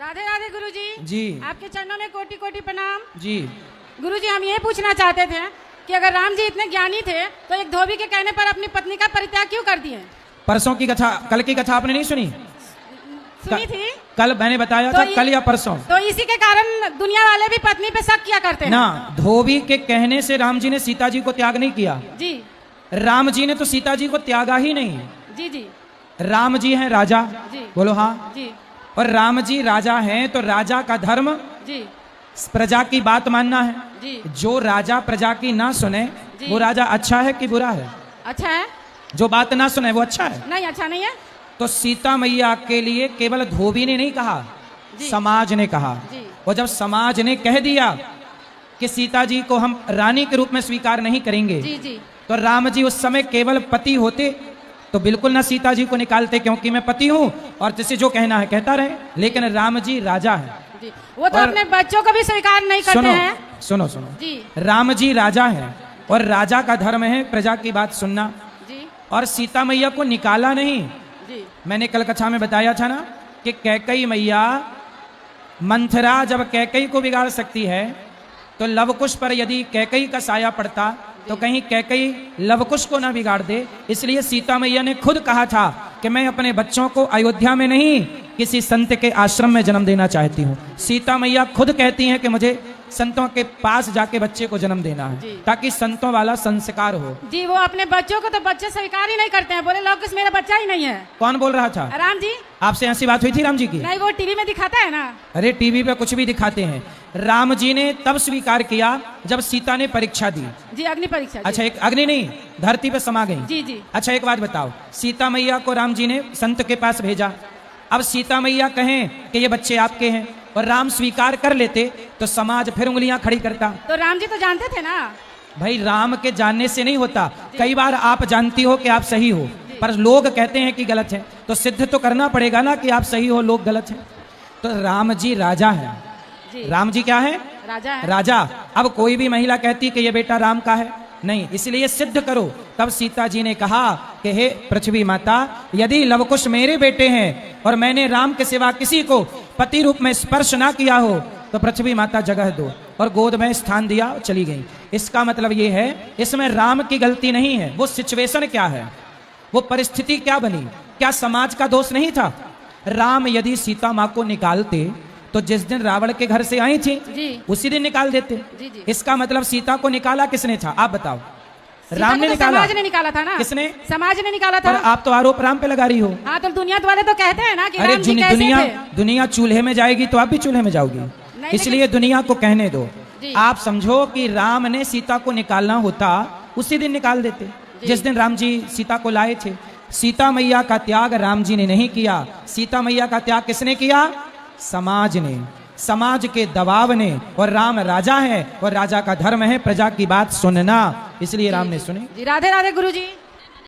राधे राधे गुरुजी। जी आपके चरणों में कोटि कोटि प्रणाम। जी। गुरुजी, हम ये पूछना चाहते थे कि अगर राम जी इतने ज्ञानी थे तो एक धोबी के कहने पर अपनी पत्नी का परित्याग क्यों कर दिए? परसों की कथा, कल की कथा आपने नहीं सुनी? सुनी थी। कल मैंने बताया था, कल या परसों। तो इसी के कारण दुनिया वाले भी पत्नी पे शक किया करते हैं ना। धोबी के कहने से राम जी ने सीता जी को त्याग नहीं किया। जी। राम जी ने तो सीता जी को त्यागा ही नहीं। जी जी। राम जी हैं राजा। जी। बोलो हाँ। जी। और राम जी राजा हैं तो राजा का धर्म जी। प्रजा की बात मानना है। जी। जो राजा प्रजा की ना सुने वो राजा अच्छा है कि बुरा है? अच्छा है। जो बात ना सुने वो अच्छा है? नहीं, अच्छा नहीं है। तो सीता मैया के लिए केवल धोबी ने नहीं कहा, समाज ने कहा। और जब समाज ने कह दिया कि सीता जी को हम रानी के रूप में स्वीकार नहीं करेंगे, जी जी। तो राम जी उस समय केवल पति होते तो बिल्कुल ना सीता जी को निकालते, क्योंकि मैं पति हूं और जिसे जो कहना है कहता रहे। लेकिन राम जी राजा है। जी। वो तो अपने बच्चों को भी स्वीकार नहीं करते हैं। सुनो सुनो जी। राम जी राजा है और राजा का धर्म है प्रजा की बात सुनना। जी। और सीता मैया को निकाला नहीं। जी। मैंने कल कथा में बताया था ना कि कैकई मैया, मंथरा जब कैकई को बिगाड़ सकती है तो लवकुश पर यदि कैकई का साया पड़ता तो कहीं कैकई लवकुश को ना बिगाड़ दे। इसलिए सीता मैया ने खुद कहा था कि मैं अपने बच्चों को अयोध्या में नहीं किसी संत के आश्रम में जन्म देना चाहती हूँ। सीता मैया खुद कहती हैं कि मुझे संतों के पास जाके बच्चे को जन्म देना है ताकि संतों वाला संस्कार हो। जी। वो अपने बच्चों को तो बच्चे स्वीकार ही नहीं करते हैं, बोले लवकुश मेरा बच्चा ही नहीं है। कौन बोल रहा था? राम जी। आपसे ऐसी बात हुई थी राम जी की? नहीं, वो टीवी में दिखाता है ना। अरे टीवी पे कुछ भी दिखाते हैं। राम जी ने तब स्वीकार किया जब सीता ने परीक्षा दी। जी, अग्नि परीक्षा। अच्छा, एक अग्नि नहीं, धरती पे समा गई। जी जी। अच्छा, एक बात बताओ, सीता मैया को राम जी ने संत के पास भेजा। अब सीता मैया कहें कि ये बच्चे आपके हैं और राम स्वीकार कर लेते तो समाज फिर उंगलियां खड़ी करता। तो राम जी तो जानते थे ना। भाई, राम के जानने से नहीं होता। कई बार आप जानती हो कि आप सही हो पर लोग कहते हैं कि गलत है, तो सिद्ध तो करना पड़ेगा ना कि आप सही हो, लोग गलत है। तो राम जी राजा है। राम जी क्या है? राजा है। राजा। अब कोई भी महिला कहती कि ये बेटा राम का है नहीं, इसलिए सिद्ध करो। तब सीता जी ने कहा कि हे पृथ्वी माता, यदि लवकुश मेरे बेटे हैं और मैंने राम के सिवा किसी को पति रूप में स्पर्श ना किया हो तो पृथ्वी माता जगह दो, और गोद में स्थान दिया और चली गई। इसका मतलब ये है इसमें राम की गलती नहीं है। वो सिचुएशन क्या है, वो परिस्थिति क्या बनी, क्या समाज का दोष नहीं था? राम यदि सीता माँ को निकालते तो जिस दिन रावण के घर से आई थी उसी दिन निकाल देते। जी। इसका मतलब सीता को निकाला किसने था? आप बताओ। राम ने निकाला? समाज ने निकाला था ना। किसने? समाज ने निकाला था। पर आप तो आरोप राम पे लगा रही हो। हाँ, तो दुनिया वाले तो कहते हैं ना कि अरे राम जी कैसे थे? दुनिया चूल्हे में जाएगी तो आप भी चूल्हे में जाओगी, इसलिए दुनिया को कहने दो। आप समझो कि राम ने सीता को निकालना होता उसी दिन निकाल देते जिस दिन राम जी सीता को लाए थे। सीता मैया का त्याग राम जी ने नहीं किया। सीता मैया का त्याग किसने किया? समाज ने, समाज के दबाव ने। और राम राजा है और राजा का धर्म है प्रजा की बात सुनना, इसलिए राम ने सुनी। राधे राधे गुरुजी।